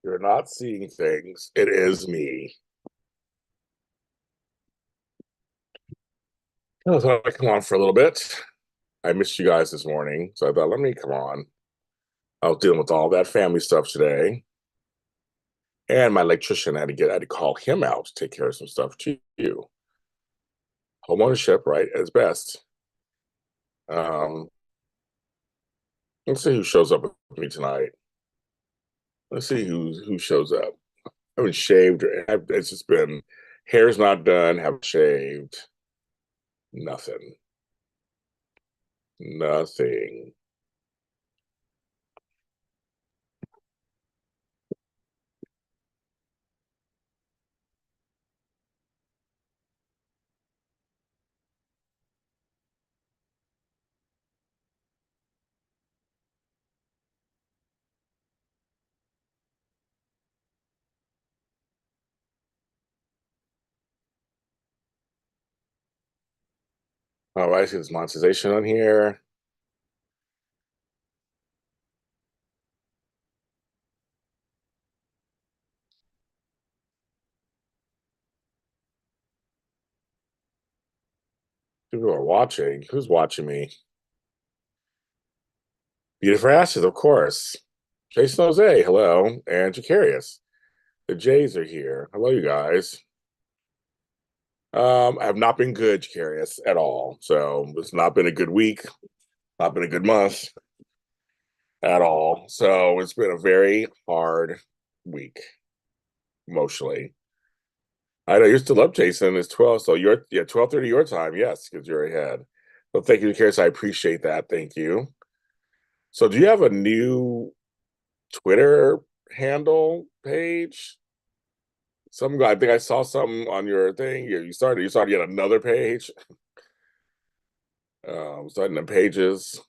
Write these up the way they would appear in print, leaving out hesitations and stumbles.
You're not seeing things. It is me. I thought I'd come on for a little bit. I missed you guys this morning, so I thought, let me come on. I was dealing with all that family stuff today. And my electrician I had to call him out to take care of some stuff too. Home ownership, right, at its best. Um, let's see who shows up with me tonight. Let's see who shows up. I haven't shaved. It's just been hair's not done. Haven't shaved. Nothing. Nothing. All right, I see this monetization on here. People are watching. Who's watching me? Beautiful Ashes, of course. Jason Jose, hello. And Jacarius. The Jays are here. Hello, you guys. I have not been good, Jacarius, at all. So it's not been a good week, not been a good month at all. So it's been a very hard week emotionally. I know you're still up, Jason. It's 12, so you're 12:30 your time, yes, because you're ahead. Well, thank you, Jacarius. I appreciate that. Thank you. So do you have a new Twitter handle page? I think I saw something on your thing. You started yet another page. Starting the pages.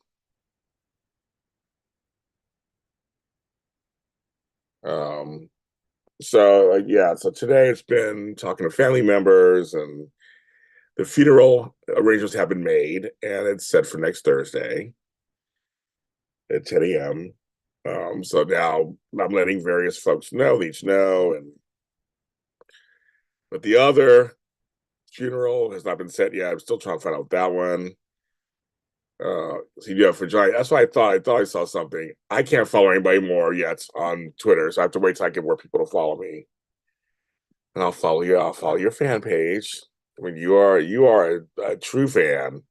Um, so today it's been talking to family members, and the funeral arrangements have been made, and it's set for next Thursday at 10 a.m. So now I'm letting various folks know, each know, but the other funeral has not been set yet. I'm still trying to find out that one. So yeah, for Johnny, that's what I thought. I thought I saw something. I can't follow anybody more yet on Twitter, so I have to wait till I get more people to follow me, and I'll follow you. I'll follow your fan page. I mean, you are a true fan.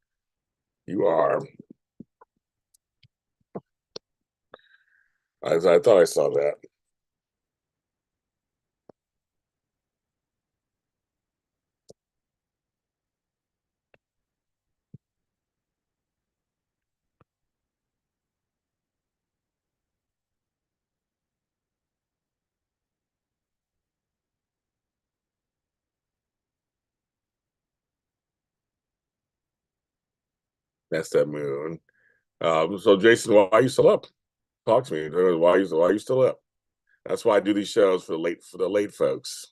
You are. I thought I saw that. That's that moon. So Jason, why are you still up? Talk to me. Why are you still up? That's why I do these shows for the late folks.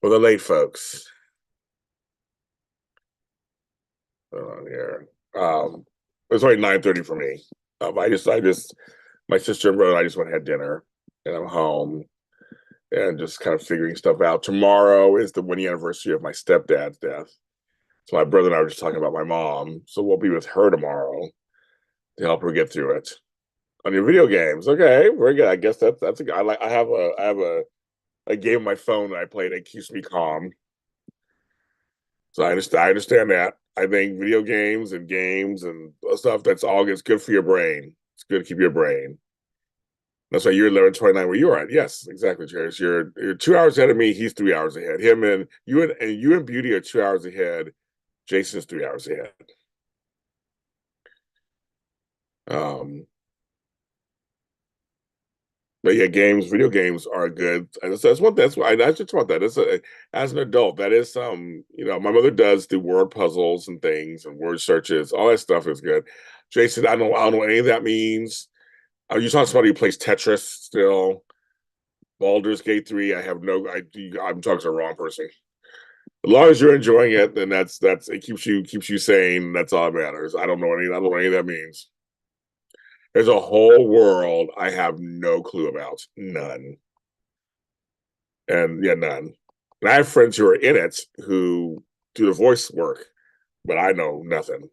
For the late folks. Here. It's only 9:30 for me. My sister and brother and I just went and had dinner, and I'm home and just kind of figuring stuff out. Tomorrow is the 1 year anniversary of my stepdad's death. So my brother and I were just talking about my mom. So we'll be with her tomorrow to help her get through it. On your video games, okay, very good. I guess that's a. I have a game on my phone that I play that keeps me calm. So I understand that. I think video games and stuff that's all gets good for your brain. It's good to keep your brain. That's why you're 11:29 where you're at. Yes, exactly, Cherish. You're 2 hours ahead of me. He's 3 hours ahead. Him and you and Beauty are 2 hours ahead. Jason's 3 hours ahead. Um, but yeah, video games are good. That's what that's why I just want that. As an adult, that is my mother does do word puzzles and things and word searches. All that stuff is good. Jason, I don't know what any of that means. Are you talking to somebody who plays Tetris still? Baldur's Gate 3, I'm talking to the wrong person. As long as you're enjoying it, then that's it keeps you sane. That's all that matters. I don't know any of that means. There's a whole world I have no clue about. None. And yeah, none. And I have friends who are in it who do the voice work, but I know nothing.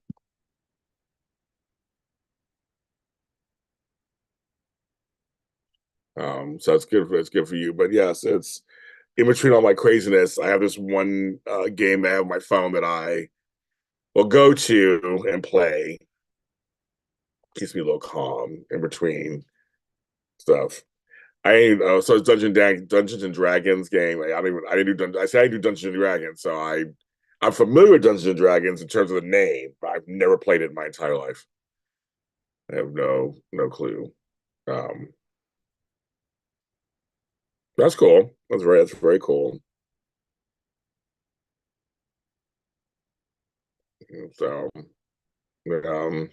So it's good for you. But yes, it's in between all my craziness. I have this one game that I have on my phone that I will go to and play. Keeps me a little calm in between stuff. I ain't so it's Dungeons and Dragons game. I didn't do I say I do Dungeons and Dragons, so I'm familiar with Dungeons and Dragons in terms of the name, but I've never played it in my entire life. I have no clue. Um, that's cool. That's very cool. So um,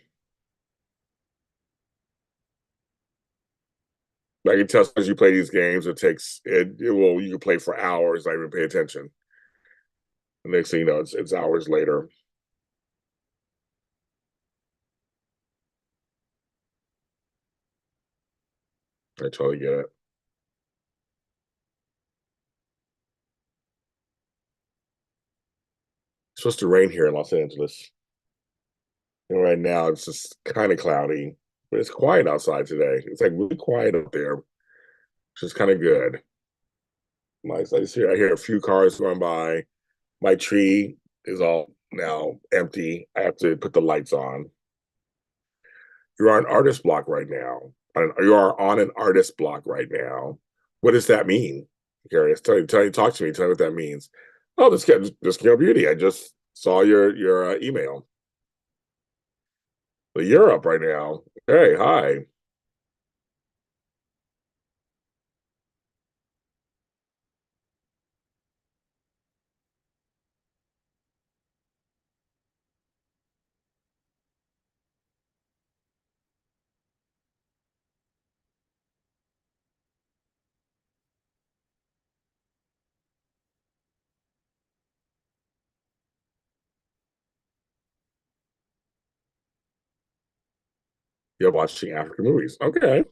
I can tell as you play these games, it will you can play for hours, not even pay attention. The next thing you know, it's hours later. I totally get it. It's supposed to rain here in Los Angeles. And right now it's just kind of cloudy, but it's quiet outside today. It's like really quiet up there, which is kind of good. Nice. I hear a few cars going by. My tree is all now empty. I have to put the lights on. You're on artist block right now. You are on an artist block right now. What does that mean? Curious. Talk to me. Tell me what that means. Oh, this Beauty. I just saw your email. Well, you're up right now. Hey, hi. You're watching African movies. Okay.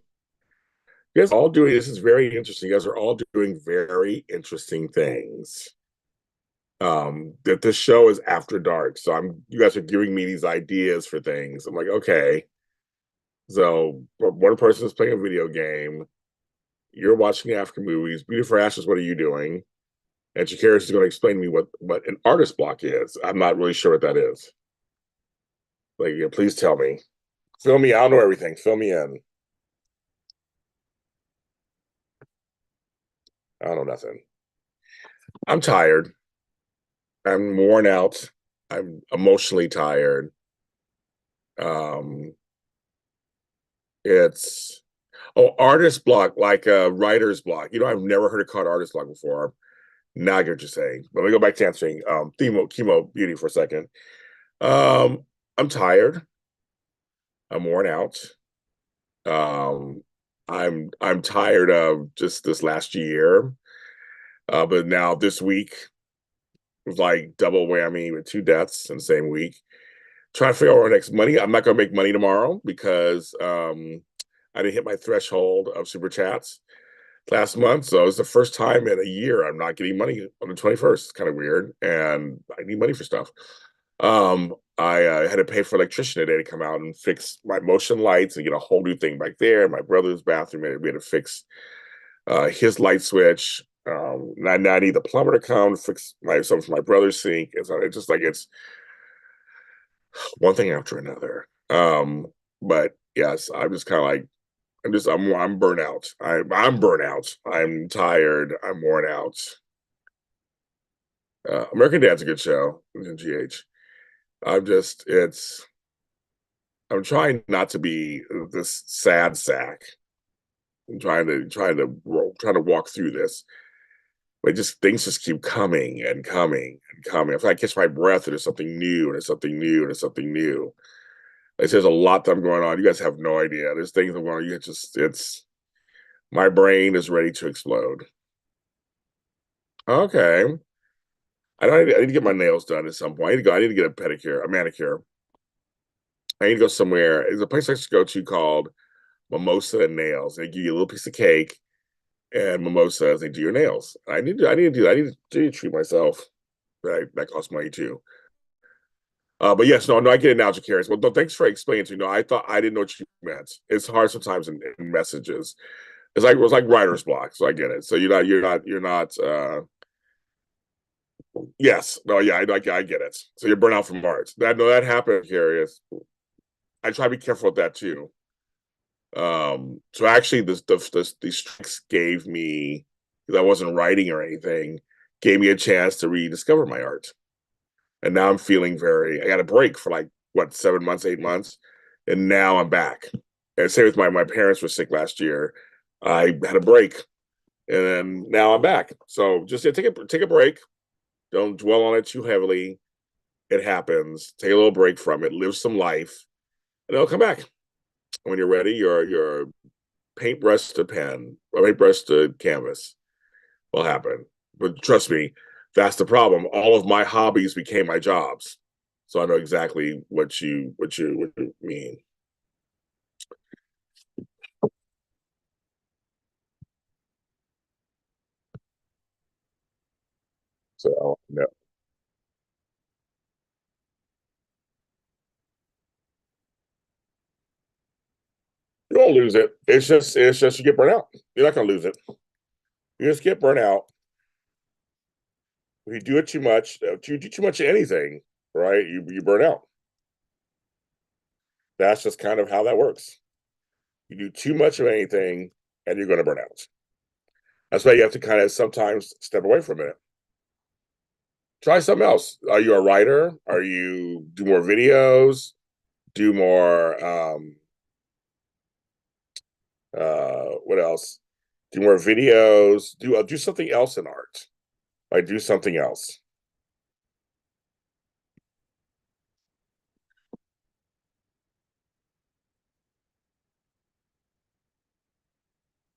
You guys all doing this is very interesting. You guys are all doing very interesting things. That this show is after dark. So you guys are giving me these ideas for things. I'm like, okay. So one person is playing a video game, you're watching African movies. Beauty for Ashes, what are you doing? And Shakira is going to explain to me what an artist block is. I'm not really sure what that is. Like, yeah, please tell me. Fill me. I don't know everything. Fill me in. I don't know nothing. I'm tired. I'm worn out. I'm emotionally tired. Um, it's artist block, like a writer's block. I've never heard it called artist block before. Now I get what you're saying. But let me go back to answering chemo beauty for a second. Um, I'm tired. I'm worn out. Um, I'm tired of just this last year. But now this week was like double whammy with two deaths in the same week. Trying to figure out our next money. I'm not gonna make money tomorrow because I didn't hit my threshold of super chats last month. So it's the first time in a year I'm not getting money on the 21st. It's kind of weird. And I need money for stuff. I had to pay for an electrician today to come out and fix my motion lights and get a whole new thing back there. My brother's bathroom, we had to fix his light switch. Now I need the plumber to come fix something for my brother's sink. And so it's just like it's one thing after another. But yes, I'm just kind of like I'm burnt out. I'm burnt out. I'm tired. I'm worn out. American Dad's a good show in GH. I'm just it's I'm trying not to be this sad sack. I'm trying to walk through this. But just things just keep coming and coming and coming. If I catch my breath, and there's something new, and there's something new, and there's something new. There's a lot that I'm going on. You guys have no idea. There's things that I'm going on. It's my brain is ready to explode. Okay. I need to get my nails done at some point. I need to get a pedicure, a manicure. I need to go somewhere. There's a place I should go to called mimosa and nails. They give you a little piece of cake and mimosas. They do your nails. I need to do that. I need to treat myself. That costs money too. But yes, no, I get it now, Jacarius. Well, no, thanks for explaining to me. No, I thought I didn't know what you meant. It's hard sometimes in messages. It's like writer's block, so I get it. So you're not. Yes, no, yeah, I get it. So you're burnt out from art. That happened, Jacarius. I try to be careful with that too. So actually, these strikes gave me, because I wasn't writing or anything, gave me a chance to rediscover my art. And now I'm feeling I got a break for like what 7 months, 8 months, and now I'm back. And same with my parents were sick last year. I had a break, and then now I'm back. So just take a break. Don't dwell on it too heavily. It happens. Take a little break from it. Live some life, and it'll come back when you're ready. Your paintbrush to pen, or paintbrush to canvas will happen. But trust me, that's the problem. All of my hobbies became my jobs. So I know exactly what you mean. So no, you won't lose it. It's just you get burnt out. You're not gonna lose it. You just get burnt out. If you do it too much, if you do too much of anything, right? You burn out. That's just kind of how that works. You do too much of anything, and you're gonna burn out. That's why you have to kind of sometimes step away from it. Try something else. Are you a writer? Are you do more videos? Do more what else? Do more videos. Do something else in art. Like do something else.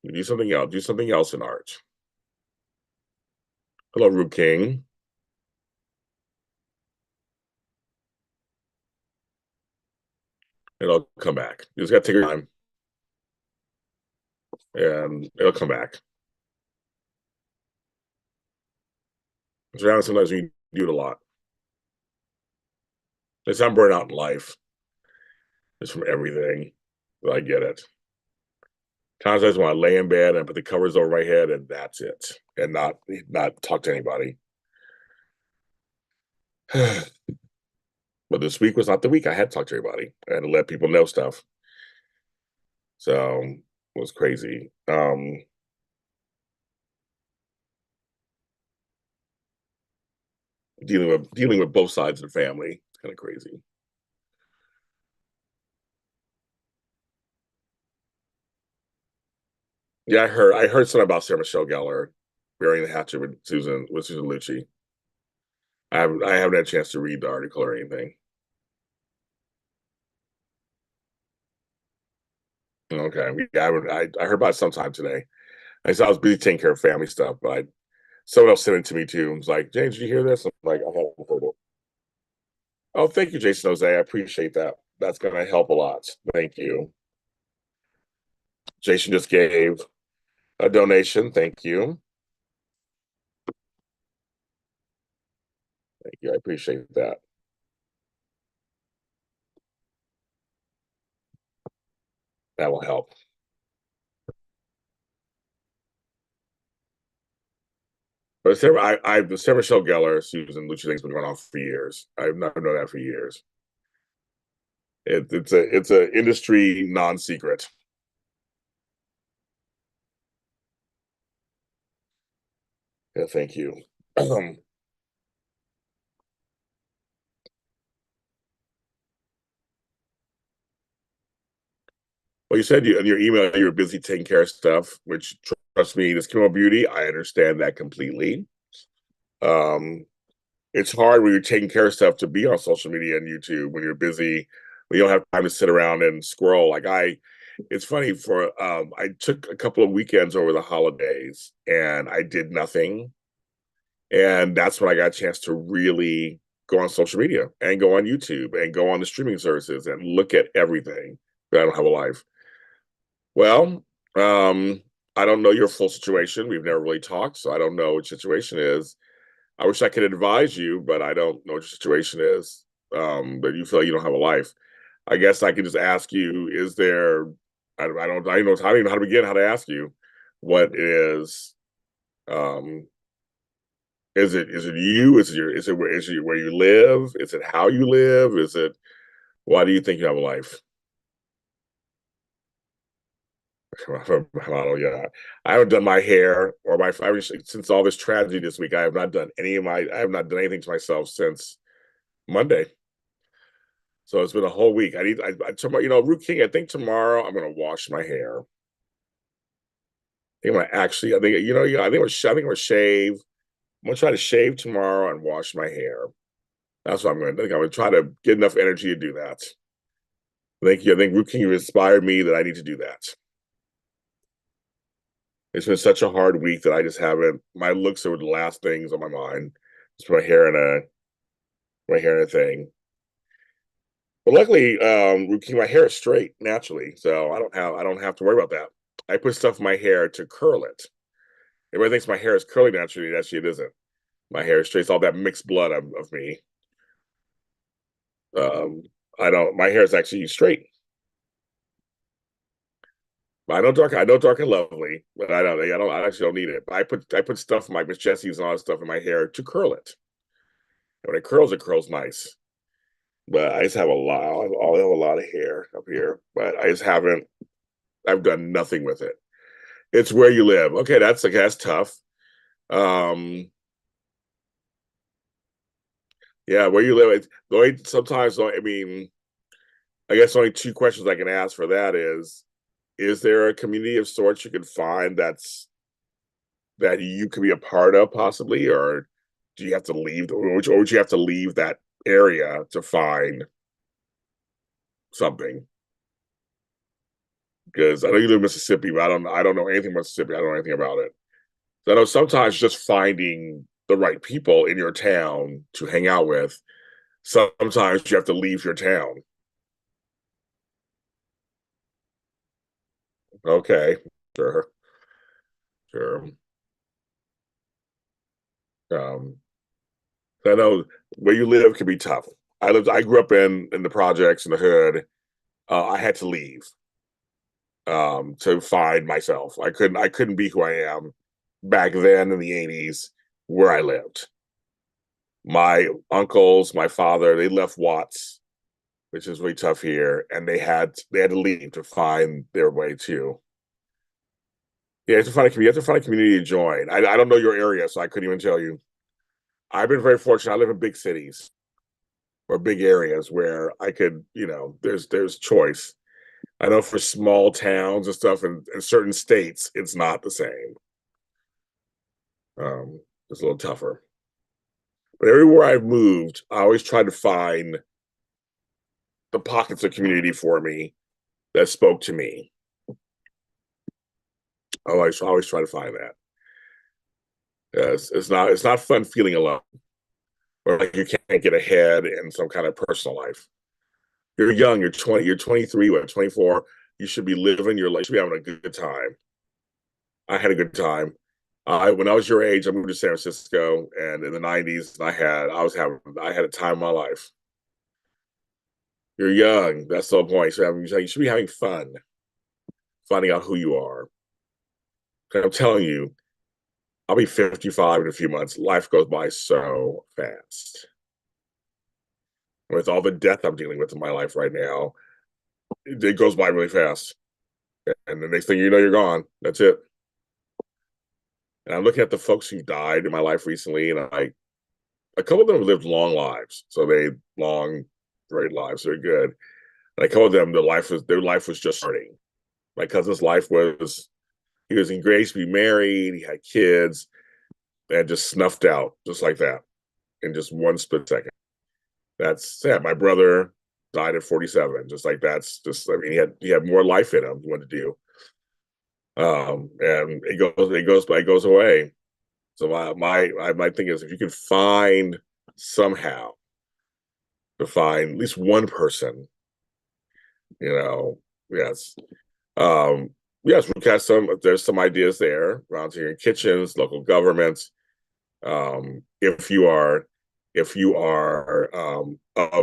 You do something else. Do something else in art. Hello, Rube King. It'll come back. You just gotta take your time, and it'll come back. So sometimes we do it a lot. It's I'm burnt out in life. It's from everything. But I get it. Times I just want to lay in bed and put the covers over my head, and that's it, and not talk to anybody. But this week was not the week I had to talk to everybody and let people know stuff. So it was crazy. Dealing with both sides of the family. It's kind of crazy. Yeah, I heard something about Sarah Michelle Gellar burying the hatchet with Susan Lucci. I haven't had a chance to read the article or anything. Okay, yeah, I heard about it sometime today. I was busy taking care of family stuff, but someone else sent it to me too. It was like, James, did you hear this? I'm like, I haven't heard it. Oh, thank you, Jason Jose. I appreciate that. That's going to help a lot. Thank you. Jason just gave a donation. Thank you. Thank you. I appreciate that. That will help. But the Sarah Michelle Gellar, Susan Lucci thing's been going on for years. I've not known that for years. It's a industry non secret. Yeah, thank you. Well, you said in your email you were busy taking care of stuff, which trust me, this chemo beauty, I understand that completely. Um, it's hard when you're taking care of stuff to be on social media and YouTube when you're busy, when you don't have time to sit around and scroll. It's funny I took a couple of weekends over the holidays and I did nothing, and that's when I got a chance to really go on social media and go on YouTube and go on the streaming services and look at everything. But I don't have a life. Well, I don't know your full situation. We've never really talked, so I don't know what your situation is. I wish I could advise you, but I don't know what your situation is. But you feel like you don't have a life. I guess I could just ask you, is there, I don't know, I don't even know how to begin, how to ask you what um, is it you? Is it where you live? Is it how you live? Is it, why do you think you have a life? Model, yeah. I haven't done my hair or since all this tragedy this week. I have not done anything to myself since Monday. So it's been a whole week. Tomorrow, routine. I think tomorrow I'm gonna wash my hair. I think yeah, I think I'm gonna shave. I'm gonna try to shave tomorrow and wash my hair. That's what I'm gonna think. I'm gonna try to get enough energy to do that. Thank you. I think routine inspired me that I need to do that. It's been such a hard week that I just haven't. My looks are the last things on my mind. Just my hair in a thing. But luckily, my hair is straight naturally, so I don't have to worry about that. I put stuff in my hair to curl it. Everybody thinks my hair is curly naturally. Actually, it isn't. My hair is straight. It's all that mixed blood of me. Um, I don't. My hair is actually straight. I know dark and lovely, but I actually don't need it. I put stuff like Miss Jessie's and all that stuff in my hair to curl it. And when it curls nice. But I just have a lot. I have a lot of hair up here, but I just haven't. I've done nothing with it. It's where you live. Okay, that's tough. Um, yeah, where you live. I mean, I guess only two questions I can ask for that is there a community of sorts you can find that you could be a part of possibly, or do you have to leave, or would you have to leave that area to find something? Because I know you live in Mississippi, but I don't know anything about Mississippi. I don't know anything about it. So I know sometimes just finding the right people in your town to hang out with, sometimes you have to leave your town. Okay, sure, sure. Um, I know where you live can be tough. I grew up in the projects in the hood. I had to leave to find myself. I couldn't be who I am back then in the '80s where I lived. My uncles, my father, they left Watts, which is really tough here, and they had to leave to find their way too. Yeah, you have to find a community to join. I don't know your area, so I couldn't even tell you. I've been very fortunate. I live in big cities or big areas where I could, there's choice. I know for small towns and stuff in certain states, it's not the same. It's a little tougher. But everywhere I've moved, I always try to find the pockets of community for me that spoke to me. I always try to find that. Yes, it's not fun feeling alone or like you can't get ahead in some kind of personal life. You're young, you're 23, what, 24. You should be living your life, you should be having a good time. I had a good time. When I was your age, I moved to San Francisco, and in the '90s, I had a time of my life. You're young. That's the whole point. So you should be having fun, finding out who you are. I'm telling you, I'll be 55 in a few months. Life goes by so fast. With all the death I'm dealing with in my life right now, it goes by really fast. And the next thing you know, you're gone. That's it. And I'm looking at the folks who died in my life recently, and a couple of them lived long lives. So they long, great lives. They're good. And a couple of them, their life was just starting. My cousin's life was he was engaged to be married, he had kids, and just snuffed out just like that in just one split second. That's sad. My brother died at 47. Just like that's just I mean he had more life in him he wanted to do. And it goes away. So my thing is if you can find somehow to find at least one person, you know, yes. yes, we've got there's some ideas there, volunteering kitchens, local governments. If you are of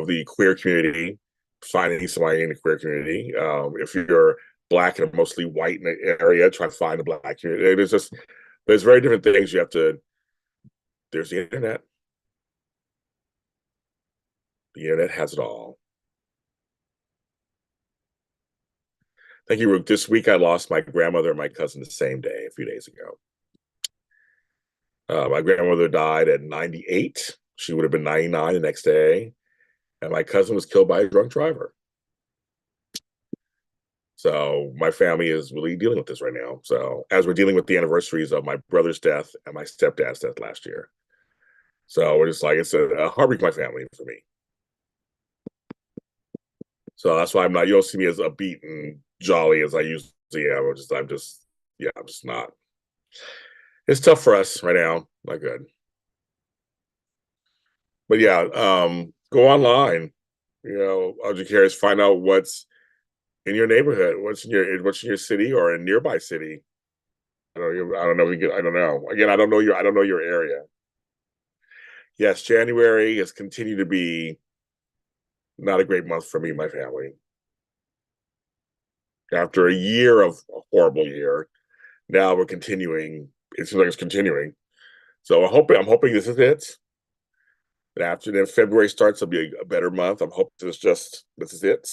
the queer community, finding somebody in the queer community. If you're black and mostly white in the area, try to find a black community. There's very different things you have to. There's the internet. The internet has it all. Thank you, Rook. This week I lost my grandmother and my cousin the same day, a few days ago. My grandmother died at 98. She would have been 99 the next day. And my cousin was killed by a drunk driver. So my family is really dealing with this right now. So as we're dealing with the anniversaries of my brother's death and my stepdad's death last year. So we're just like, it's a heartbreak my family for me. So that's why you don't see me as upbeat and jolly as I usually am. I'm just not. It's tough for us right now. Not good. But yeah, go online. I'll just curious, find out what's in your neighborhood, what's in your city or a nearby city. I don't know. I don't know. Again, I don't know your area. Yes, January has continued to be not a great month for me and my family. After a year of a horrible year, now we're continuing. It seems like it's continuing. So I'm hoping this is it. And after then February starts, it'll be a better month. I'm hoping this is it,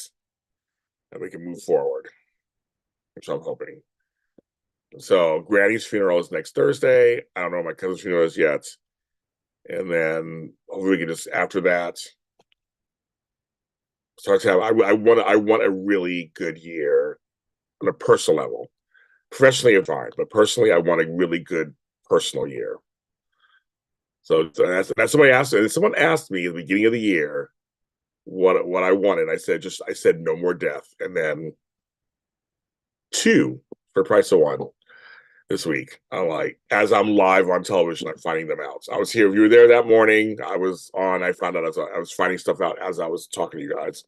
and we can move forward. Which I'm hoping. So Granny's funeral is next Thursday. I don't know what my cousin's funeral is yet. And then hopefully we can just after that start to have I want a really good year on a personal level. Professionally I'm fine, but personally I want a really good personal year. So that's somebody asked and someone asked me at the beginning of the year what I wanted. I said no more death. And then two for the price of one this week. I'm like, as I'm live on television, I'm finding them out. So I was here. If you were there that morning, I was on. I found out I was finding stuff out as I was talking to you guys.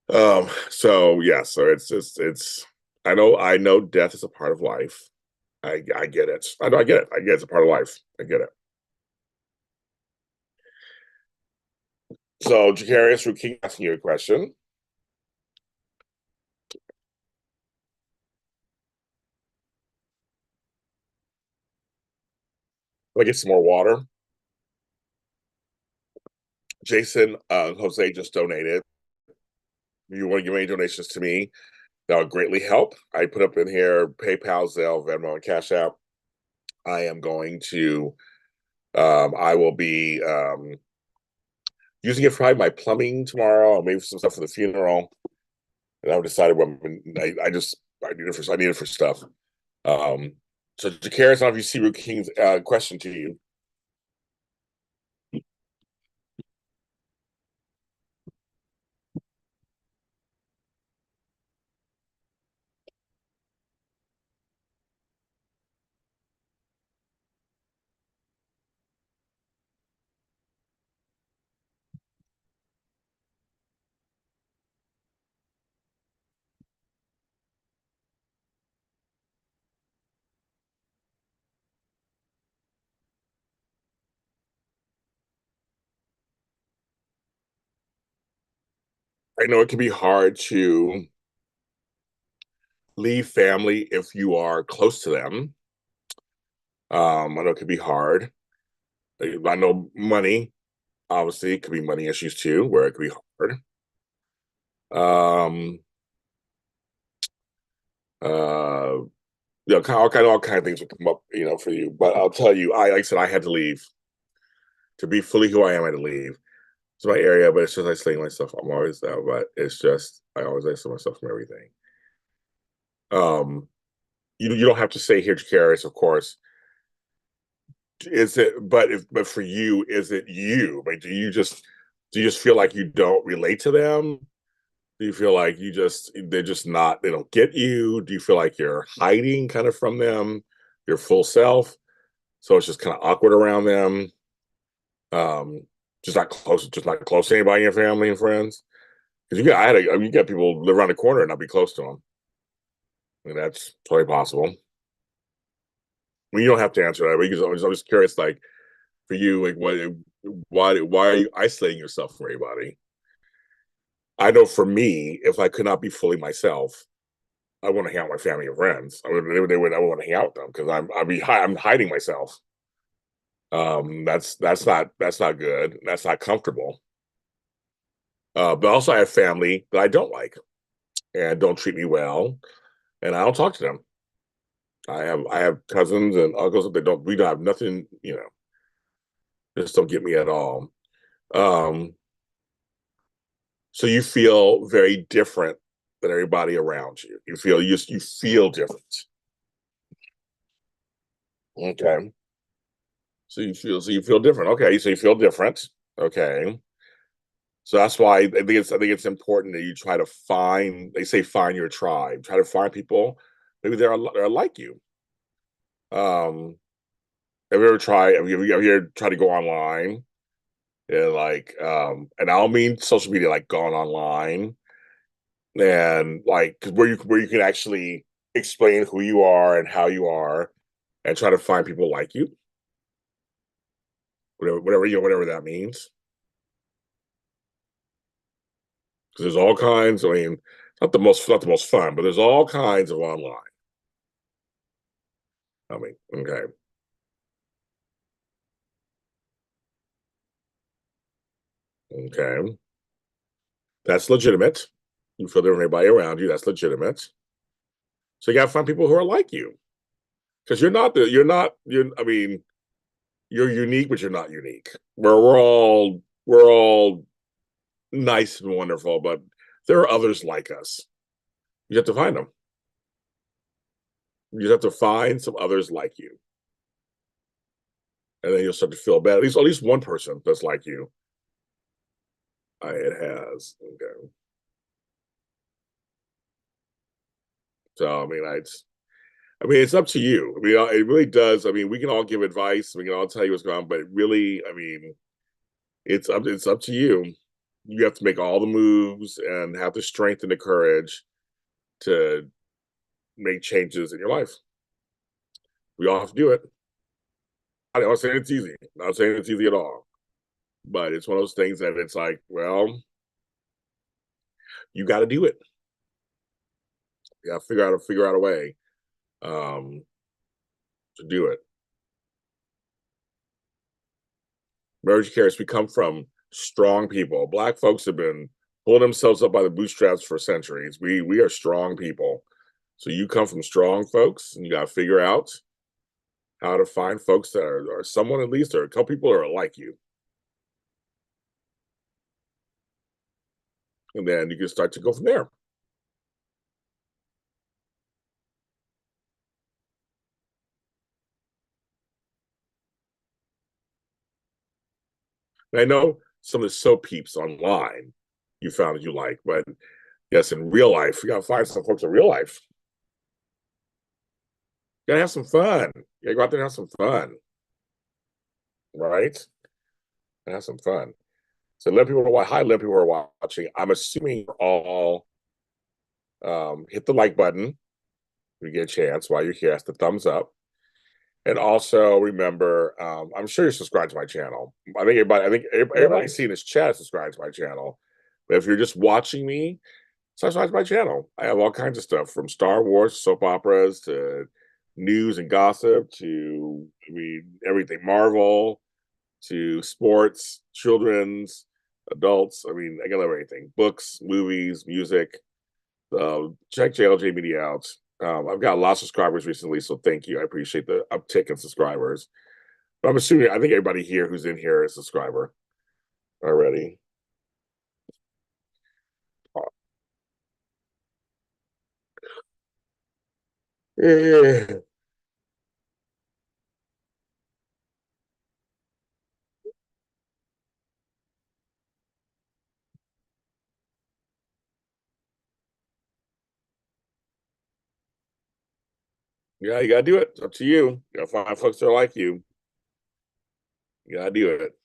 So yeah, so it's. I know death is a part of life. I get it. I get it. I get it's a part of life. I get it. So Jacarius, we keep asking you a question. Let me get some more water. Jason Jose just donated. If you want to give any donations to me, that would greatly help. I put up in here PayPal, Zelle, Venmo, and Cash App. I am going to, I will be using it for my plumbing tomorrow, maybe some stuff for the funeral. And I've decided I need it for stuff. So Jakaris, I don't know if you see Root King's question to you. I know it can be hard to leave family if you are close to them. I know it can be hard. I know money, obviously, it could be money issues too, where it could be hard. Um, uh, all kind of things will come up, for you. But I'll tell you, like I said, I had to leave to be fully who I am. I had to leave. It's my area, but it's just isolating myself. I'm always there, but it's just I always isolate myself from everything. Um, you don't have to say here to Karis, of course. Is it? But for you, is it you? Like, do you just feel like you don't relate to them? Do you feel like they don't get you? Do you feel like you're hiding kind of from them, your full self? So it's just kind of awkward around them. Um, just not close to anybody in your family and friends. Because you got people live around the corner and not be close to them. I mean, that's totally possible. I mean, you don't have to answer that, but I'm just curious, like for you, like why are you isolating yourself from everybody? I know for me, if I could not be fully myself, I want to hang out with my family and friends. I would want to hang out with them because I'm hiding myself. That's not good. That's not comfortable. But also I have family that I don't like and don't treat me well, and I don't talk to them. I have cousins and uncles that don't we don't have nothing, just don't get me at all. Um, so you feel very different than everybody around you. You feel different. Okay. So you feel different. Okay, so you feel different. Okay. So that's why I think it's important that you try to find, they say find your tribe. Try to find people maybe they're like you. Um have you ever tried to go online and and I don't mean social media like gone online and like 'cause where you can actually explain who you are and how you are and try to find people like you, whatever that means. Because there's all kinds. I mean, not the most fun, but there's all kinds of online. I mean, okay, okay, that's legitimate. You feel there anybody around you. That's legitimate. So you got to find people who are like you, because I mean, you're unique, but you're not unique. We're all nice and wonderful, but there are others like us. You have to find them. You just have to find some others like you, and then you'll start to feel better. At least one person that's like you. It has. Okay. So I mean, it's up to you. I mean, it really does. I mean, we can all give advice. We can all tell you what's going on, but really, I mean, it's up to you. You have to make all the moves and have the strength and the courage to make changes in your life. We all have to do it. I'm not saying it's easy. I'm not saying it's easy at all. But it's one of those things that it's like, well, you got to do it. You got to figure out a way um, to do it. Marriage cares. We come from strong people. Black folks have been pulling themselves up by the bootstraps for centuries. We are strong people. So you come from strong folks, and you got to figure out how to find folks that are someone at least, or a couple people that are like you, and then you can start to go from there. And I know some of the soap peeps online you found that you like, but yes, in real life, you got to find some folks in real life. You got to have some fun. You got to go out there and have some fun, right? And have some fun. So let people know hi, let people who are watching. I'm assuming you're all hit the like button if you get a chance while you're here. That's the thumbs up. And also remember, I'm sure you're subscribed to my channel. I think everybody seeing this chat is subscribed to my channel. But if you're just watching me, subscribe to my channel. I have all kinds of stuff from Star Wars, soap operas to news and gossip to everything Marvel to sports, children's, adults. I mean, I got everything: books, movies, music. Check JLJ Media out. I've got a lot of subscribers recently, so thank you. I appreciate the uptick in subscribers. But I'm assuming I think everybody here who's in here is a subscriber already. Yeah, yeah, you gotta do it. It's up to you. You gotta find folks that are like you. You gotta do it.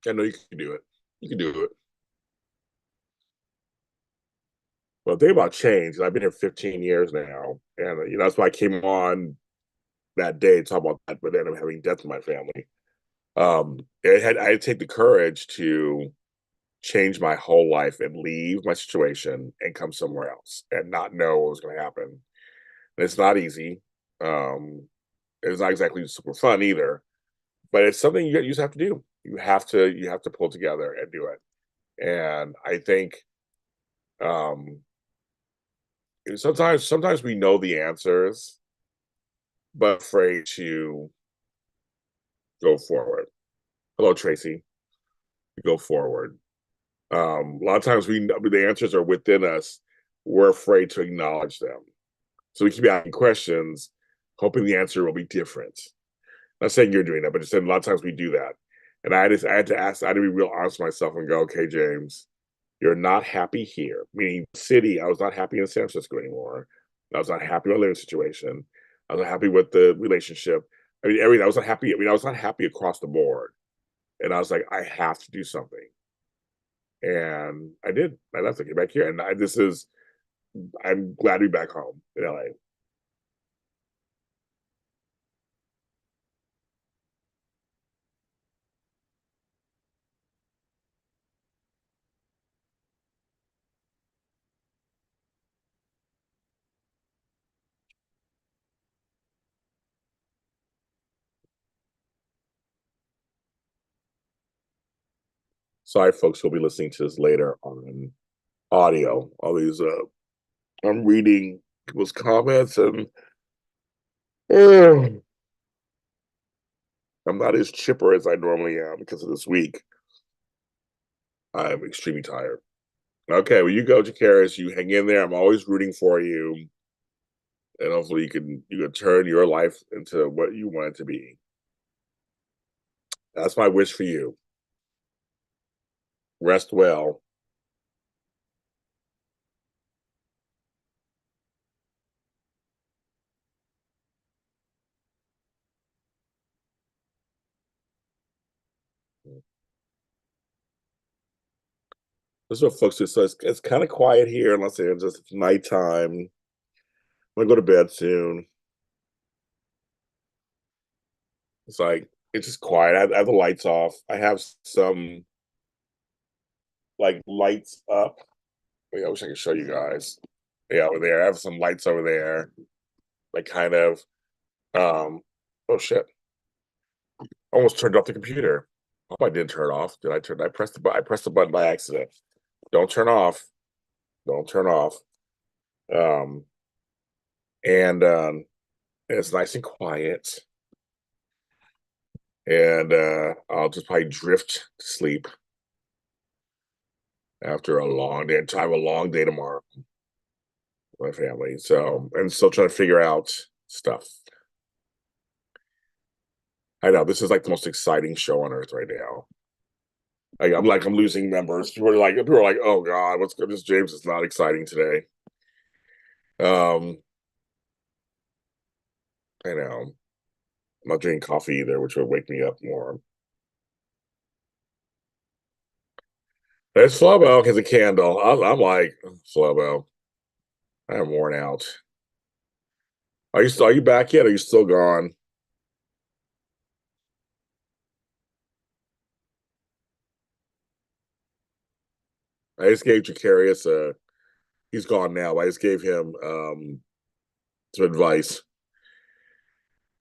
I know you can do it. You can do it. Well, the thing about change, I've been here 15 years now, and that's why I came on that day to talk about that, but then I'm having death in my family. I had to take the courage to change my whole life and leave my situation and come somewhere else and not know what was going to happen. And it's not easy. Um, it's not exactly super fun either, but it's something you just have to do. You have to pull together and do it. And I think um, sometimes we know the answers, but afraid to go forward. Hello, Tracy. Go forward. A lot of times we know the answers are within us. We're afraid to acknowledge them. So we keep asking questions, hoping the answer will be different. Not saying you're doing that, but just saying a lot of times we do that. And I had to ask, I had to be real honest with myself and go, okay, James, you're not happy here. Meaning city, I was not happy in San Francisco anymore. I was not happy with my living situation. I was not happy with the relationship. I mean, everything. I was not happy. I mean, I was not happy across the board. And I was like, I have to do something. And I did. I left. I came back here, and I'm glad to be back home in LA. Sorry, folks, who'll be listening to this later on audio. All these, I'm reading people's comments, and uh, I'm not as chipper as I normally am because of this week. I'm extremely tired. Okay, well, you go, Jakaris. You hang in there. I'm always rooting for you, and hopefully you can turn your life into what you want it to be. That's my wish for you. Rest well. This is what folks do. So it's kind of quiet here in Los Angeles. It's nighttime. I'm gonna go to bed soon. It's like it's just quiet. I have the lights off. I have some like lights up. I wish I could show you guys. Yeah, over there. I have some lights over there. Like kind of oh shit. Almost turned off the computer. Hope I didn't turn it off. Did I turn I pressed the button? I pressed the button by accident. Don't turn off. Don't turn off. Um and it's nice and quiet. And I'll just probably drift to sleep after a long day. I have a long day tomorrow with my family, so I'm still trying to figure out stuff. I know this is like the most exciting show on earth right now. I'm losing members. People are like, oh god, what's good? This James is not exciting today. Um, I know. I'm not drinking coffee either, which would wake me up more. There's Flobo has a candle. I'm like Flobo. I'm worn out. Are you back yet? Or are you still gone? I just gave Jacarius he's gone now. I just gave him some advice.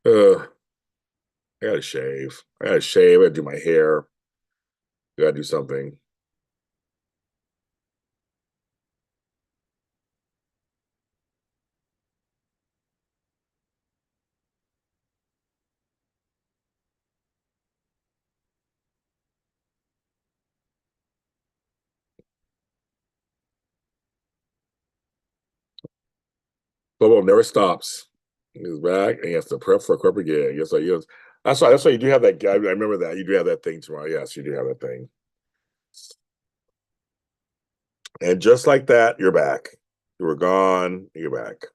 I gotta shave. I gotta shave. I gotta do my hair. I gotta do something. Bobo never stops. He's back and he has to prep for a corporate gig. Yes, he is. That's why you do have that guy. I remember that. You do have that thing tomorrow. Yes, you do have that thing. And just like that, you're back. You were gone, you're back.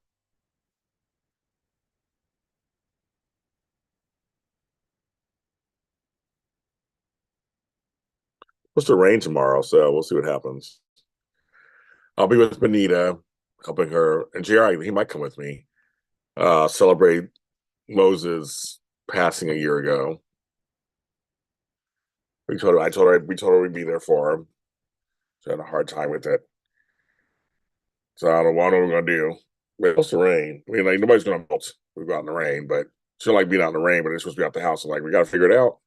Supposed to rain tomorrow, so we'll see what happens. I'll be with Benita, helping her, and JR, he might come with me. Celebrate Moses passing a year ago. We told her we'd be there for him. She had a hard time with it. So I don't know what we're gonna do. It's supposed to rain. I mean, like nobody's gonna melt. We go out in the rain, but she don't like being out in the rain, but it's supposed to be out the house. I'm like, we gotta figure it out.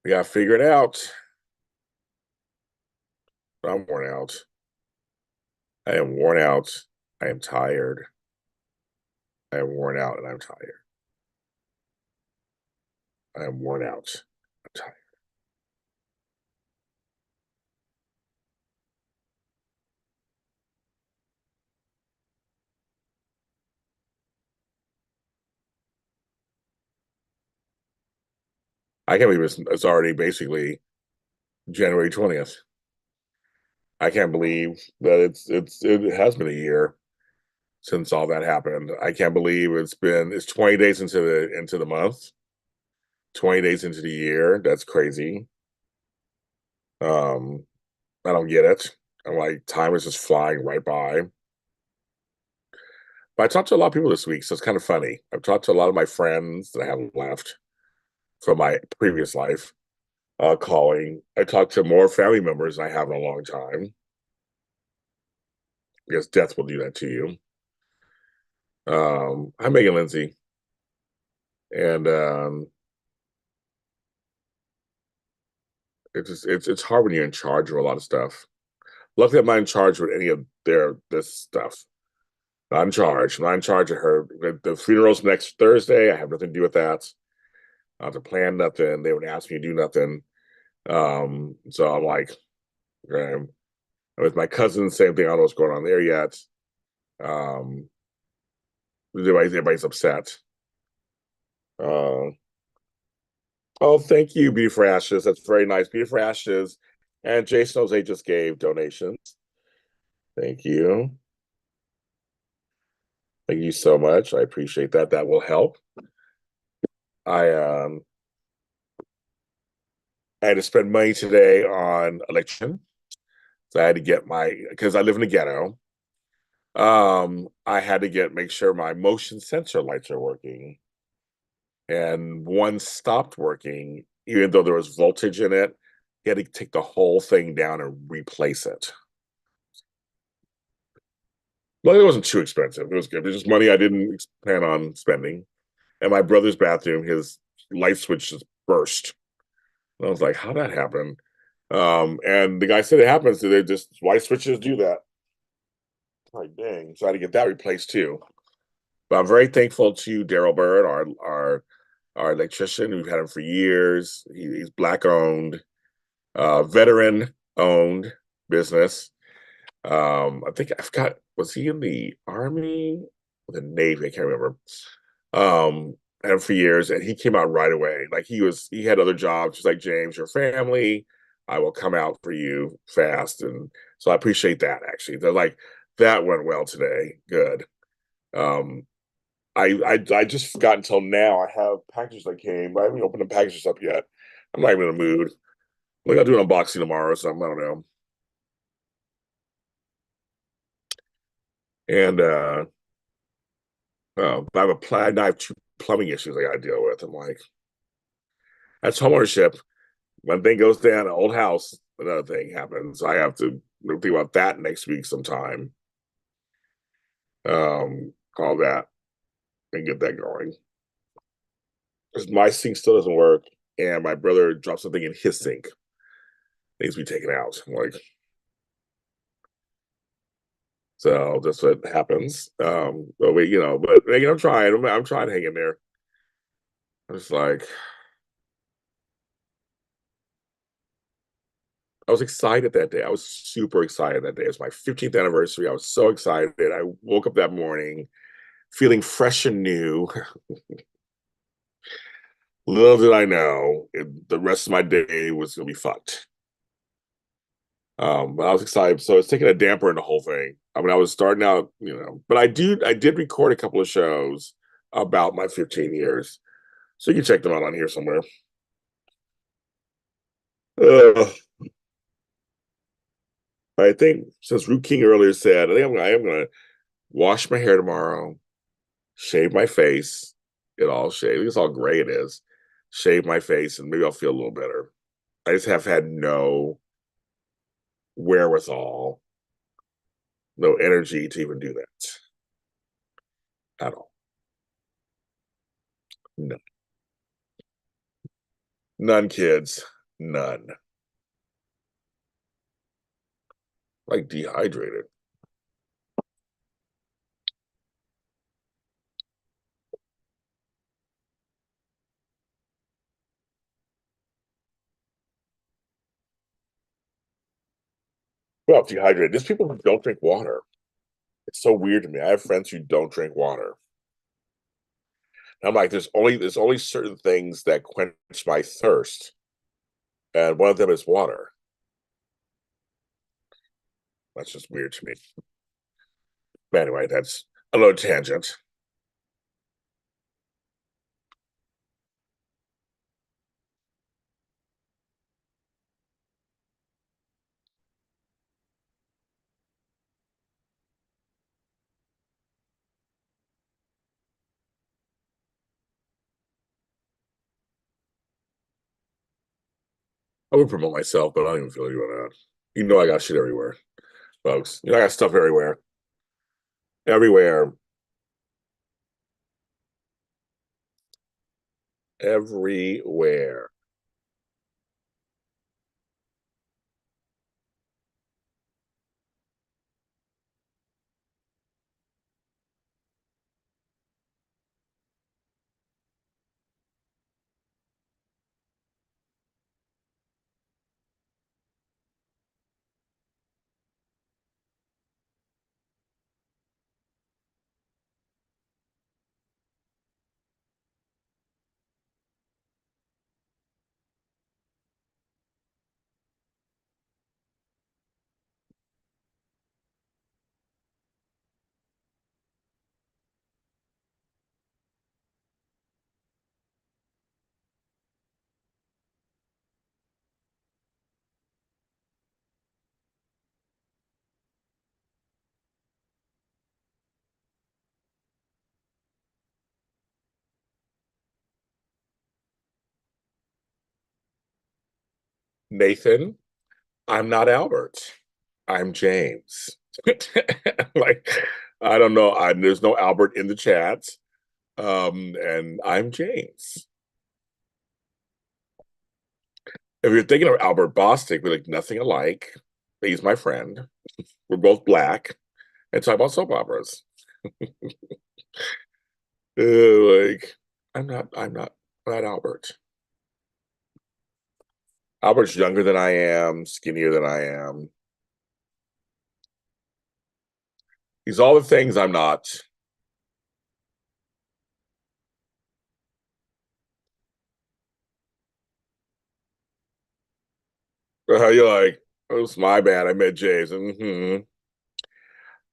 We gotta figure it out. I'm worn out. I am worn out. I am tired. I am worn out and I'm tired. I am worn out. I'm tired. I can't believe it's already basically January 20th. I can't believe that it has been a year since all that happened. I can't believe it's 20 days into the month, 20 days into the year. That's crazy. Um, I don't get it. I'm like, time is just flying right by. But I talked to a lot of people this week, so it's kind of funny. I've talked to a lot of my friends that I haven't left from my previous life, calling. I talked to more family members than I have in a long time. I guess death will do that to you. I'm Megan Lindsay, and it's hard when you're in charge of a lot of stuff. Luckily, I'm not in charge with any of this stuff. Not in charge. I'm not in charge of her. The funeral's next Thursday. I have nothing to do with that. I don't have to plan nothing. They would ask me to do nothing. So I'm like, okay. With my cousin, same thing. I don't know what's going on there yet. Um, everybody's upset. Uh, oh, thank you, Beauty for Ashes. That's very nice. Beauty for Ashes. And Jason Jose just gave donations. Thank you. Thank you so much. I appreciate that. That will help. I I had to spend money today on electrician. So I had to get because I live in the ghetto. I had to make sure my motion sensor lights are working. And one stopped working, even though there was voltage in it. He had to take the whole thing down and replace it. Well, it wasn't too expensive. It was good. It was just money I didn't plan on spending. And my brother's bathroom, his light switch just burst. And I was like, how'd that happen? And the guy said it happens. They just white switches do that. Like, dang. So I had to get that replaced too. But I'm very thankful to Daryl Bird, our electrician. We've had him for years. He's black owned, veteran owned business. I think I forgot, was he in the Army or the Navy? I can't remember. Had him for years, and he came out right away. Like he had other jobs. Just like, James, your family, I will come out for you fast. And so I appreciate that. Actually, they're like, that went well today. Good. Um, I just forgot until now. I have packages that came, but I haven't opened the packages up yet. I'm not even in the mood. Like, I'll do an unboxing tomorrow or something. I don't know. And I have I have two plumbing issues I got to deal with. I'm like, that's homeownership. One thing goes down, an old house, another thing happens. I have to think about that next week sometime. All that and get that going. Because my sink still doesn't work, and my brother dropped something in his sink. Needs to be taken out. I'm like, so that's what happens. But I'm trying. I'm trying to hang in there. I'm just like, I was excited that day. I was super excited that day. It was my 15th anniversary. I was so excited. I woke up that morning feeling fresh and new. Little did I know the rest of my day was gonna be fucked. But I was excited, so it's taking a damper in the whole thing. I mean, I was starting out, but I did record a couple of shows about my 15 years, so you can check them out on here somewhere. Uh, I think since Root King earlier said, I am gonna wash my hair tomorrow, shave my face, get all shaved. It's all gray it is. Shave my face, and maybe I'll feel a little better. I just have had no wherewithal, no energy to even do that at all. No, none, kids, none. Like dehydrated. Well, dehydrated. There's people who don't drink water. It's so weird to me. I have friends who don't drink water. I'm like, there's only certain things that quench my thirst, and one of them is water. That's just weird to me. But anyway, that's a little tangent. I would promote myself, but I don't even feel like doing that. You know, I got shit everywhere, folks. You know, I got stuff everywhere, everywhere, everywhere. Nathan, I'm not Albert. I'm James. Like, I don't know. There's no Albert in the chat. And I'm James. If you're thinking of Albert Bostic, we look nothing alike. He's my friend. We're both black and talk about soap operas. Like, I'm not Albert. Albert's younger than I am, skinnier than I am. He's all the things I'm not. You're like, oh, it's my bad. I met James.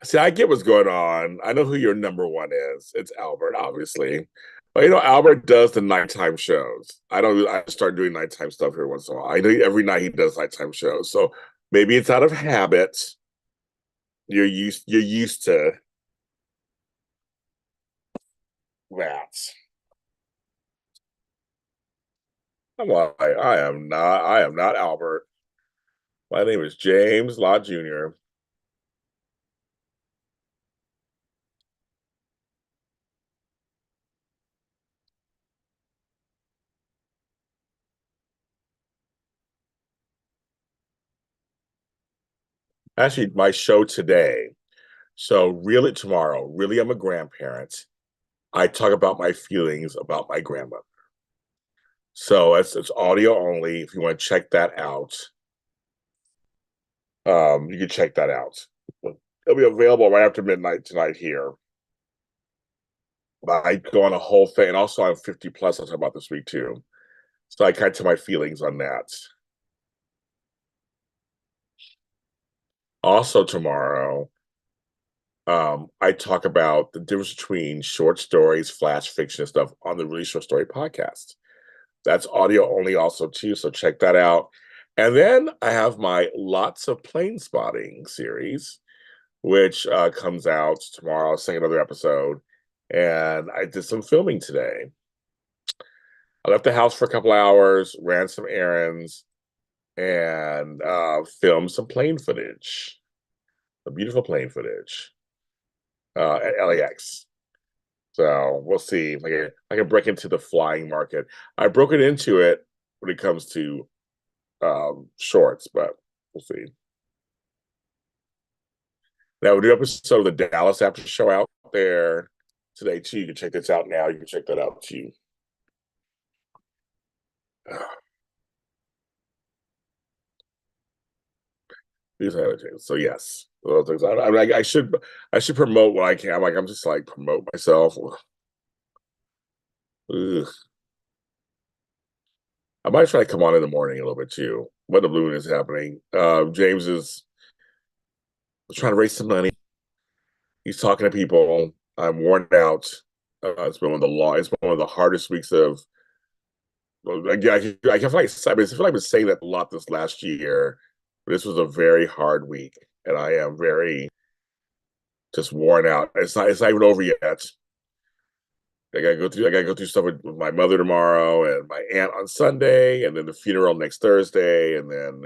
See, I get what's going on. I know who your number one is. It's Albert, obviously. But Albert does the nighttime shows. I don't. I start doing nighttime stuff here once in a while. I know every night he does nighttime shows. So maybe it's out of habit. You're used to that. I'm like, I am not Albert. My name is James Lott Jr. Actually, my show today. So really tomorrow, really I'm a grandparent. I talk about my feelings about my grandmother. So it's audio only. If you want to check that out, you can check that out. It'll be available right after midnight tonight here. But I go on a whole thing, and also I'm 50 plus. I'll talk about this week too. So I kind of tell my feelings on that. Also tomorrow, I talk about the difference between short stories, flash fiction, and stuff on the Really Short Story podcast. That's audio only, also too. So check that out. And then I have my Lots of Plane Spotting series, which comes out tomorrow. I'll sing another episode. And I did some filming today. I left the house for a couple hours, ran some errands, and filmed some plane footage, the beautiful plane footage at LAX. So we'll see if I can break into the flying market. I broke it into it when it comes to shorts, but we'll see. Now we do an episode of the Dallas After Show out there today too. You can check this out now. You can check that out too. These other things. So yes, those things. I should promote what I can. I'm just like promote myself. Ugh. I might try to come on in the morning a little bit too. When the balloon is happening. James is trying to raise some money. He's talking to people. I'm worn out. It's been it's been one of the hardest weeks of. I feel like I feel like I've been saying that a lot this last year. But this was a very hard week, and I am very just worn out. It's not even over yet. I gotta go through stuff with my mother tomorrow and my aunt on Sunday, and then the funeral next Thursday, and then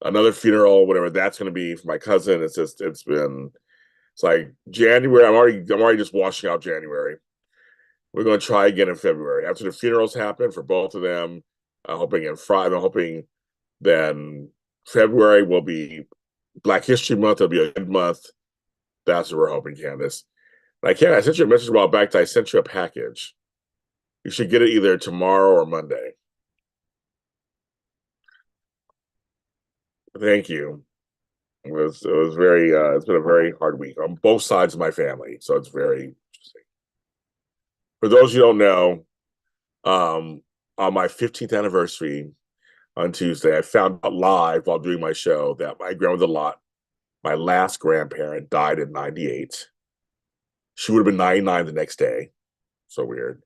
another funeral, whatever that's going to be for my cousin. It's like January. I'm already just washing out January. We're going to try again in February after the funerals happen for both of them. I'm hoping then February will be Black History Month. It'll be a good month. That's what we're hoping, Candace. I sent you a message a while back that I sent you a package. You should get it either tomorrow or Monday. Thank you. It was very it's been a very hard week on both sides of my family. So it's very interesting. For those you don't know, on my 15th anniversary on Tuesday, I found out live while doing my show that my grandmother Lot, my last grandparent, died at 98. She would have been 99 the next day. So weird.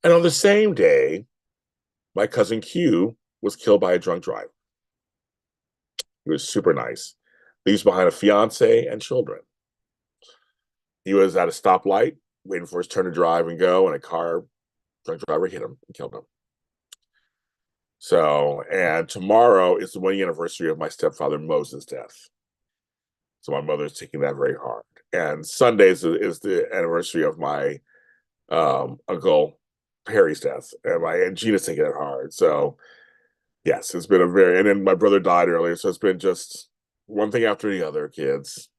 And on the same day, my cousin Q was killed by a drunk driver. He was super nice. Leaves behind a fiance and children. He was at a stoplight, waiting for his turn to drive and go, and a drunk driver hit him and killed him. So, and tomorrow is the 1 year anniversary of my stepfather Moses' death. So my mother is taking that very hard. And Sunday is the anniversary of my uncle Perry's death, and Gina's taking it hard. So yes, it's been and then my brother died earlier, so it's been just one thing after the other, kids.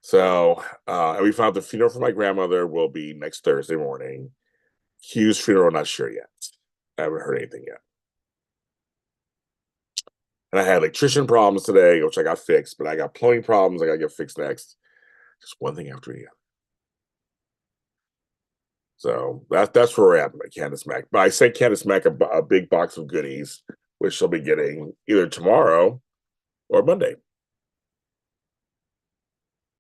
So and we found the funeral for my grandmother will be next Thursday morning. Q's funeral, not sure yet. I haven't heard anything yet. And I had electrician problems today, which I got fixed, but I got plumbing problems I gotta get fixed next. Just one thing after the other. So that's where we're at, Candace Mack. But I sent Candace Mack a big box of goodies, which she'll be getting either tomorrow or Monday.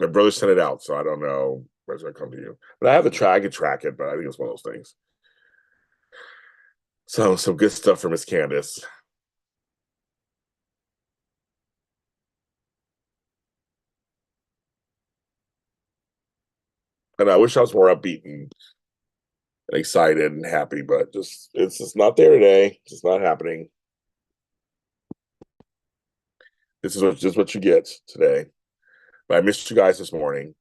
My brother sent it out, so I don't know where's it gonna come to you. But I can track it, but I think it's one of those things. So some good stuff for Miss Candace. And I wish I was more upbeat and excited and happy, but it's just not there today. It's just not happening. This is just what you get today. But I missed you guys this morning.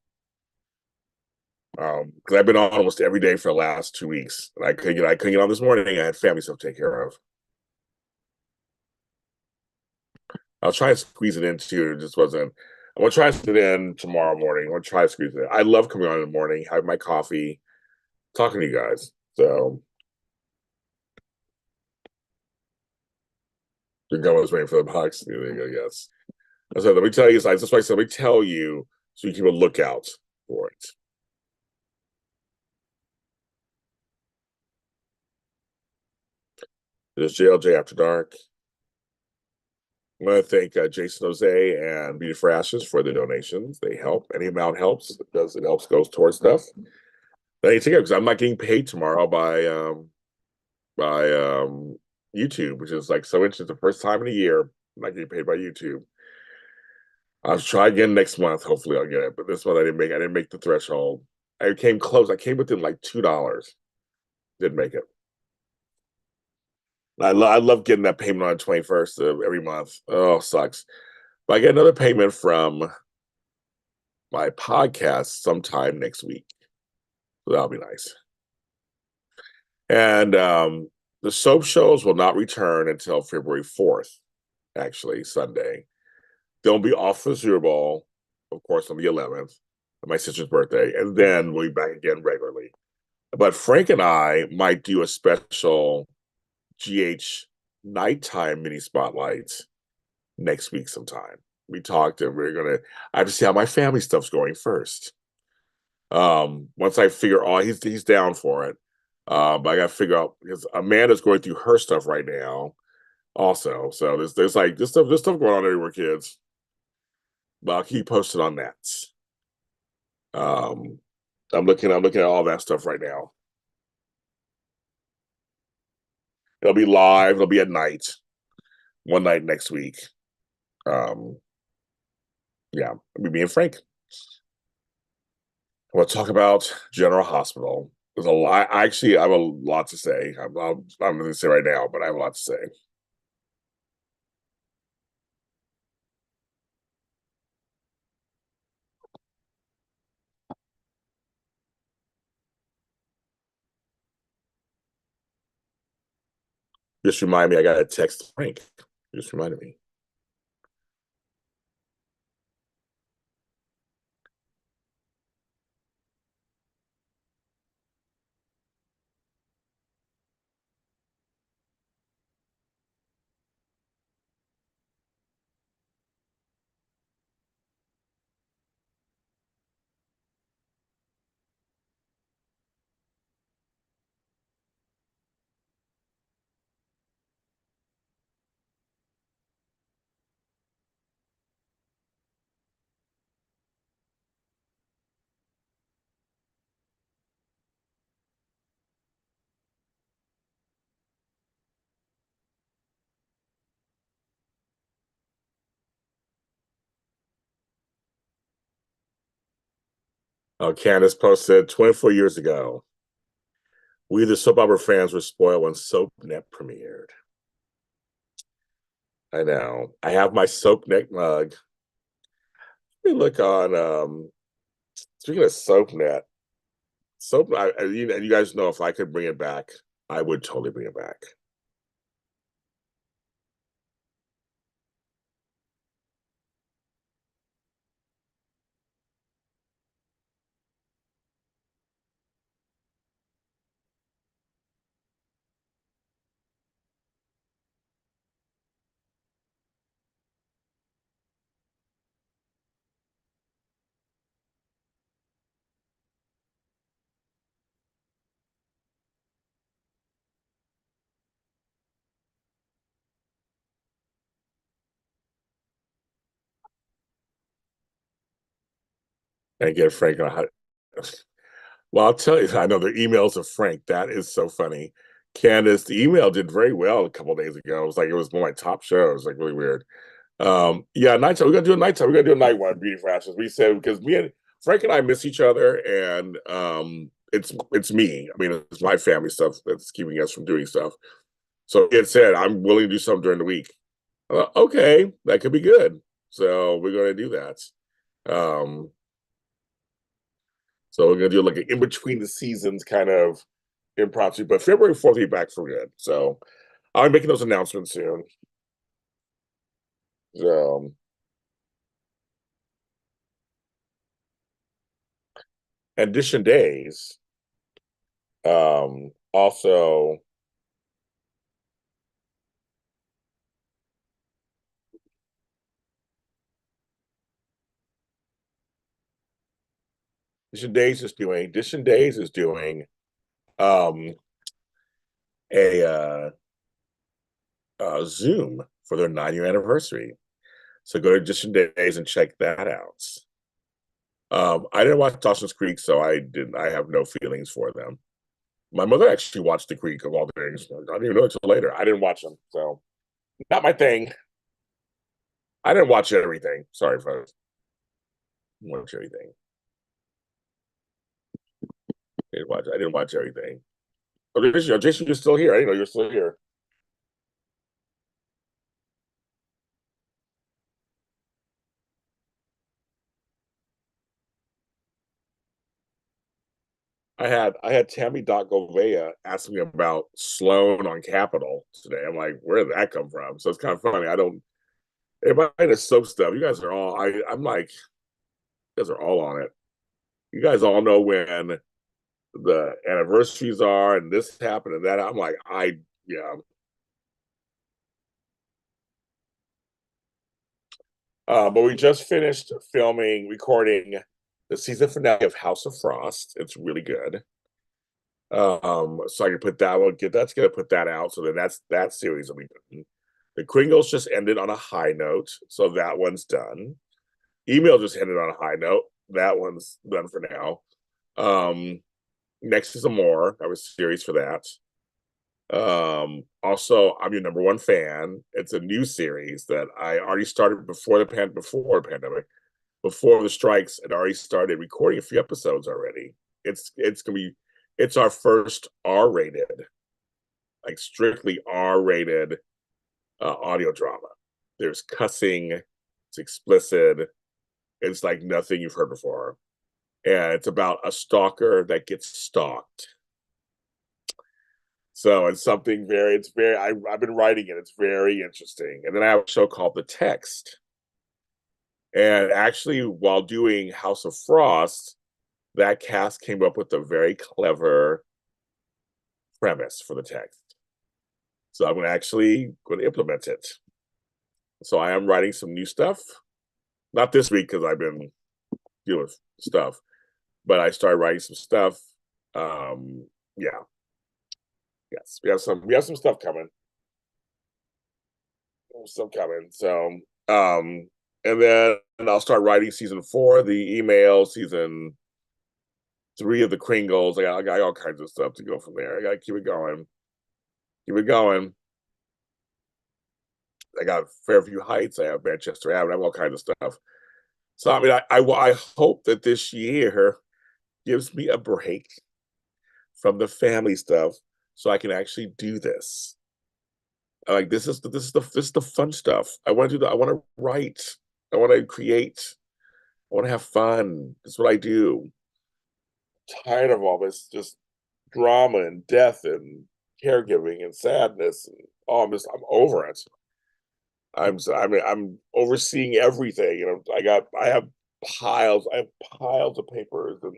Because I've been on almost every day for the last 2 weeks. And I couldn't get on this morning. I had family stuff to take care of. I'll try and squeeze it in too. It just wasn't. I'm gonna try to sit in tomorrow morning. I'm gonna try to squeeze it in. I love coming on in the morning, have my coffee, talking to you guys. So the gun was waiting for the box. There you go, yes. I said, let me tell you, that's why I said, let me tell you so you keep a lookout for it. It is JLJ After Dark. I want to thank Jason Jose and Beauty for Ashes for the donations. They help. Any amount helps. It helps goes towards stuff. But I need to go because I'm not getting paid tomorrow by YouTube, which is like so interesting. The first time in a year, I'm not getting paid by YouTube. I'll try again next month. Hopefully, I'll get it. But this month, I didn't make the threshold. I came close. I came within like $2. Didn't make it. I love getting that payment on the 21st of every month. Oh, sucks. But I get another payment from my podcast sometime next week. So that'll be nice. And the soap shows will not return until February 4th, actually, Sunday. They'll be off for Super Bowl, of course, on the 11th, my sister's birthday, and then we'll be back again regularly. But Frank and I might do a special GH nighttime mini spotlights next week sometime. We talked and I have to see how my family stuff's going first. Once I figure he's down for it. But I gotta figure out because Amanda's going through her stuff right now also. So there's like this stuff going on everywhere, kids. But I'll keep posted on that. Um I'm looking at all that stuff right now. It'll be live, it'll be at night, one night next week. Um yeah, me and Frank. We'll talk about General Hospital. There's a lot. Actually, I have a lot to say. I'm going to say right now, but I have a lot to say. Just remind me, I got to text Frank. Just reminded me. Candace posted 24 years ago. We, the soap opera fans, were spoiled when SoapNet premiered. I know. I have my SoapNet mug. Let me look on. Speaking of SoapNet, you guys know if I could bring it back, I would totally bring it back. And get Frank on. Well, I'll tell you, I know the emails of Frank. That is so funny. Candace, the email did very well a couple of days ago. It was like it was one of my top shows, like really weird. Yeah, nighttime. We gotta do a nighttime. We gotta do a night one, Beauty for Ashes. We said because me and Frank and I miss each other, and it's me. I mean, it's my family stuff that's keeping us from doing stuff. So it said, I'm willing to do something during the week. Okay, that could be good. So we're gonna do that. Um, so we're gonna do like an in between the seasons kind of impromptu, but February 4th will be back for good. So I'll be making those announcements soon. So addition days. Also Edition Days is doing um a Zoom for their 9-year anniversary. So go to Edition Days and check that out. I didn't watch Dawson's Creek, so I have no feelings for them. My mother actually watched The Greek of all things. I didn't even know until later. I didn't watch them, so not my thing. I didn't watch everything. Sorry, folks. Didn't watch everything. I didn't watch everything. Oh, Jason, you're still here. I didn't know you're still here. I had Tammy Govea ask me about Sloan on Capitol today. I'm like, where did that come from? So it's kind of funny. I don't. Everybody is soap stuff. You guys are all. I'm like, you guys are all on it. You guys all know when the anniversaries are and this happened and that. I'm like, yeah. But we just finished recording the season finale of House of Frost. It's really good. So I can put that one, that's gonna put that out. So then that series will be done. The Kringles just ended on a high note, so that one's done. Email just ended on a high note. That one's done for now. Next is a more. I was series for that. Also, I'm your number one fan. It's a new series that I already started before the pandemic, before the strikes, and already started recording a few episodes already. It's our first R-rated, like strictly R-rated audio drama. There's cussing, it's explicit, it's like nothing you've heard before. And it's about a stalker that gets stalked. So I've been writing it. It's very interesting. And then I have a show called The Text. And actually, while doing House of Frost, that cast came up with a very clever premise for the text. So I'm actually going to implement it. So I am writing some new stuff. Not this week because I've been dealing with stuff, but I started writing some stuff. Yeah, yes, we have some stuff coming. Some coming. So and then I'll start writing season 4, the email, season 3 of the Kringles. I got all kinds of stuff to go from there. I got to keep it going. Keep it going. I got Fairview Heights. I have Manchester Avenue. I have all kinds of stuff. So I mean, I hope that this year gives me a break from the family stuff, so I can actually do this. Like this is the fun stuff. I want to do that. I want to write. I want to create. I want to have fun. That's what I do. Tired of all this just drama and death and caregiving and sadness. And I'm over it. I'm overseeing everything. I have piles of papers and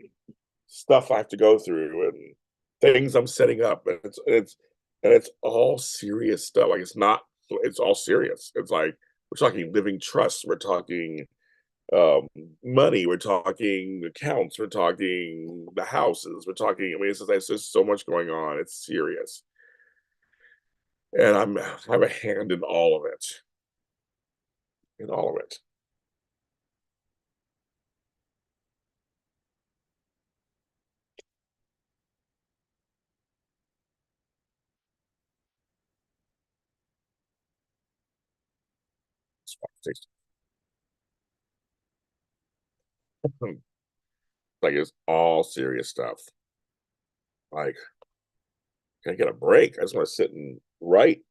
stuff I have to go through and things I'm setting up, and it's all serious stuff. Like it's all serious. It's like we're talking living trusts, we're talking um money, we're talking accounts, we're talking the houses, we're talking. I mean, it's just so much going on. It's serious, and I have a hand in all of it. In all of it. It's like it's all serious stuff. Like, can I get a break? I just want to sit and write.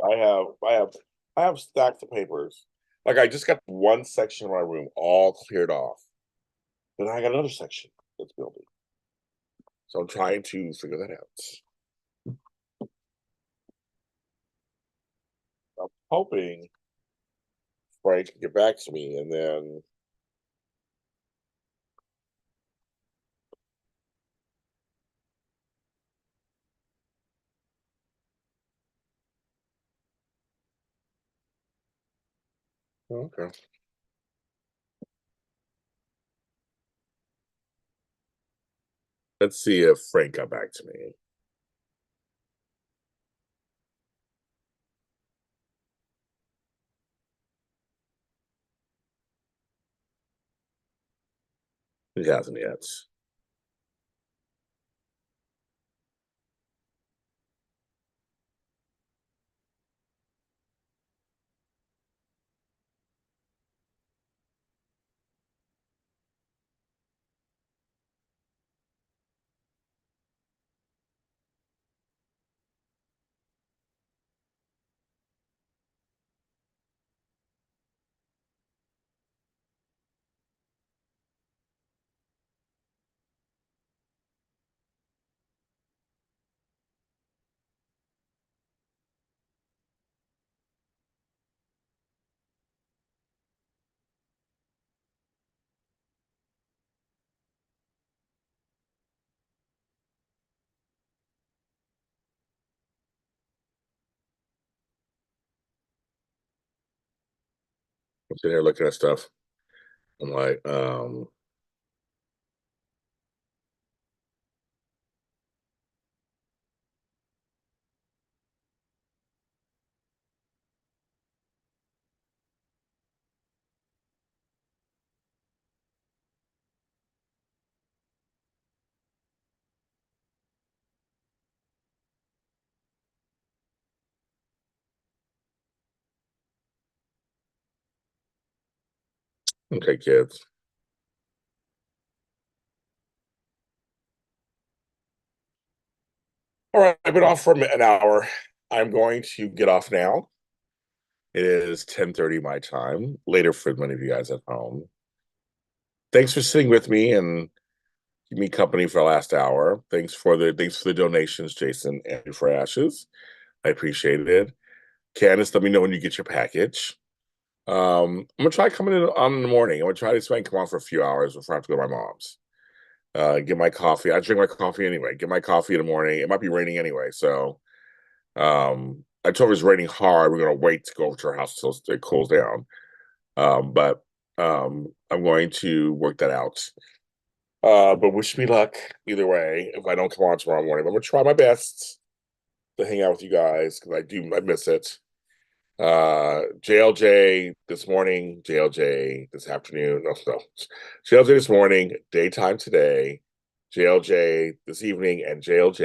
I have I have I have stacks of papers. Like I just got one section of my room all cleared off. Then I got another section that's building. So I'm trying to figure that out. I'm hoping Frank can get back to me and then okay. Let's see if Frank got back to me. He hasn't yet. I'm sitting here looking at stuff. I'm like, okay, kids. All right, I've been off for an hour. I'm going to get off now. It is 10:30 my time, later for many of you guys at home. Thanks for sitting with me and keep me company for the last hour. Thanks for the donations, Jason and for Ashes. I appreciate it. Candace, let me know when you get your package. I'm gonna try coming in on the morning. I'm gonna try to see if I can come on for a few hours before I have to go to my mom's. Get my coffee. I drink my coffee anyway. Get my coffee in the morning. It might be raining anyway, so I told her it's raining hard. We're gonna wait to go over to her house until it cools down. But I'm going to work that out. But wish me luck either way if I don't come on tomorrow morning. I'm gonna try my best to hang out with you guys because I miss it. JLJ this morning, JLJ this afternoon. No, JLJ this morning, daytime today, JLJ this evening, and JLJ